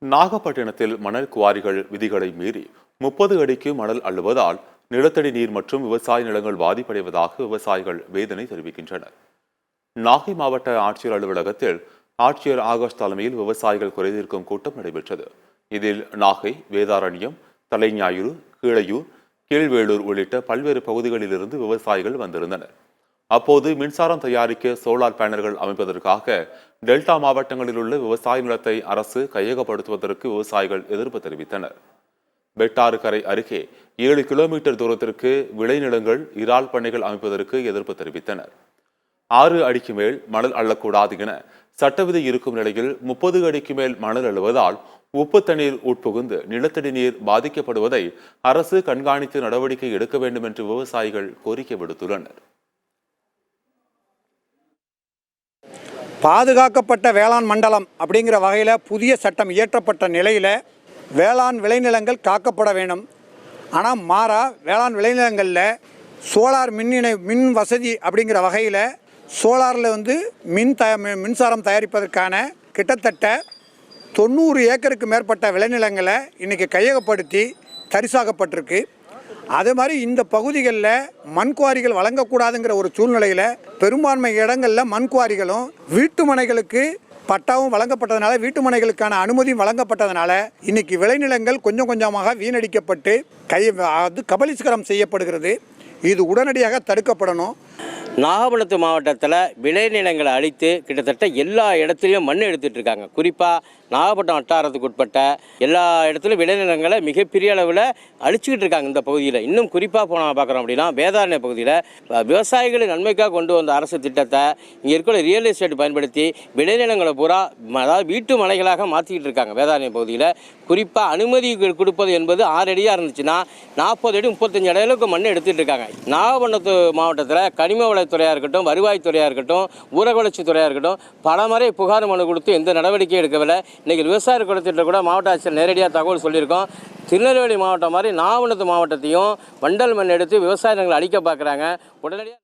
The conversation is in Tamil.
நாகப்பட்டினத்தில் மணல் குவாரிகள் விதிகளை மீறி 30 அடிக்கு மணல் அள்ளுவதால் நிலத்தடி நீர் மற்றும் விவசாய நிலங்கள் பாதிப்படைவதாக விவசாயிகள் வேதனை தெரிவிக்கின்றனர். நாகை மாவட்ட ஆட்சியர் அலுவலகத்தில் ஆட்சியர் ஆகாஷ் தலைமையில் விவசாயிகள் குறைதீர்க்கும் கூட்டம் நடைபெற்றது. இதில் நாகை, வேதாரண்யம், தலைஞாயிறு, கீழையூர், கீழ்வேளூர் உள்ளிட்ட பல்வேறு பகுதிகளிலிருந்து விவசாயிகள் வந்திருந்தனர். அப்போது மின்சாரம் தயாரிக்க சோலார் பேனல்கள் அமைப்பதற்காக டெல்டா மாவட்டங்களில் உள்ள விவசாய நிலத்தை அரசு கையகப்படுத்துவதற்கு விவசாயிகள் எதிர்ப்பு தெரிவித்தனர். வெட்டாறு கரை அருகே 7 கிலோமீட்டர் தூரத்திற்கு விளைநிலங்கள், இறால் பண்ணைகள் அமைப்பதற்கு எதிர்ப்பு தெரிவித்தனர். 6 அடிக்கு மேல் மணல் அள்ளக்கூடாது என சட்டவிதி இருக்கும் நிலையில் 30 அடிக்கு மேல் மணல் அள்ளுவதால் உப்பு தண்ணீர் உட்புகுந்து நிலத்தடி நீர் பாதிக்கப்படுவதை அரசு கண்காணித்து நடவடிக்கை எடுக்க வேண்டும் என்று விவசாயிகள் கோரிக்கை விடுத்துள்ளனர். பாதுகாக்கப்பட்ட வேளாண் மண்டலம் அப்படிங்கிற வகையில் புதிய சட்டம் இயற்றப்பட்ட நிலையில் வேளாண் விளைநிலங்கள் காக்கப்பட வேண்டும். ஆனால் மாறா வேளாண் விளைநிலங்களில் சோலார் மின் வசதி அப்படிங்கிற வகையில் சோலாரில் மின்சாரம் தயாரிப்பதற்கான கிட்டத்தட்ட 90 ஏக்கருக்கு மேற்பட்ட விளைநிலங்களை இன்றைக்கி கையகப்படுத்தி தரிசாகப்பட்டிருக்கு. அதே மாதிரி இந்த பகுதிகளில் மண்குவாரிகள் வழங்கக்கூடாதுங்கிற ஒரு சூழ்நிலையில் பெரும்பான்மை இடங்களில் மண்குவாரிகளும் வீட்டு மனைகளுக்கு பட்டாவும் வழங்கப்பட்டதுனால வீட்டு மனைகளுக்கான அனுமதியும் வழங்கப்பட்டதுனால இன்னைக்கு விளைநிலங்கள் கொஞ்சம் கொஞ்சமாக வீணடிக்கப்பட்டு கபலீஸ்கரம் செய்யப்படுகிறது. இது உடனடியாக தடுக்கப்படணும். நாகப்பட்டினம் மாவட்டத்தில் விளைநிலங்களை அழித்து கிட்டத்தட்ட எல்லா இடத்துலையும் மண் எடுத்துகிட்டு இருக்காங்க. குறிப்பாக நாகப்பட்டினம் வட்டாரத்துக்கு உட்பட்ட எல்லா இடத்துலையும் விளைநிலங்களை மிகப்பெரிய அளவில் அழிச்சிக்கிட்டு இருக்காங்க. இந்த பகுதியில் இன்னும் குறிப்பாக போனால் பார்க்குறோம் அப்படின்னா வேதாரண்ய பகுதியில் விவசாயிகளின் நன்மைக்காக கொண்டு வந்த அரசு திட்டத்தை இங்கே இருக்கிற ரியல் எஸ்டேட் பயன்படுத்தி விளைநிலங்களை பூரா அதாவது வீட்டு மனைகளாக மாற்றிக்கிட்டு இருக்காங்க. வேதாரண்ய பகுதியில் குறிப்பாக அனுமதி கொடுப்பது என்பது 6 அடியாக இருந்துச்சுன்னா 40 அடி 35 அடி அளவுக்கு மண் எடுத்துகிட்டு இருக்காங்க. நாகப்பட்டினம் மாவட்டத்தில் கனிம வளத்துறையாக இருக்கட்டும், வருவாய்த்துறையாக இருக்கட்டும், ஊரக வளர்ச்சித்துறையாக இருக்கட்டும் பல முறை புகார் மனு கொடுத்து எந்த நடவடிக்கையும் எடுக்கவில்லை. இன்றைக்கி விவசாய குளத்திட்ட கூட மாவட்ட ஆட்சியர் நேரடியாக தகவல் சொல்லியிருக்கோம். திருநெல்வேலி மாவட்டம் மாதிரி நாகப்பட்டினம் மாவட்டத்தையும் வண்டல் மண் எடுத்து விவசாய நிலங்களை அழிக்க பார்க்குறாங்க. உடனடியாக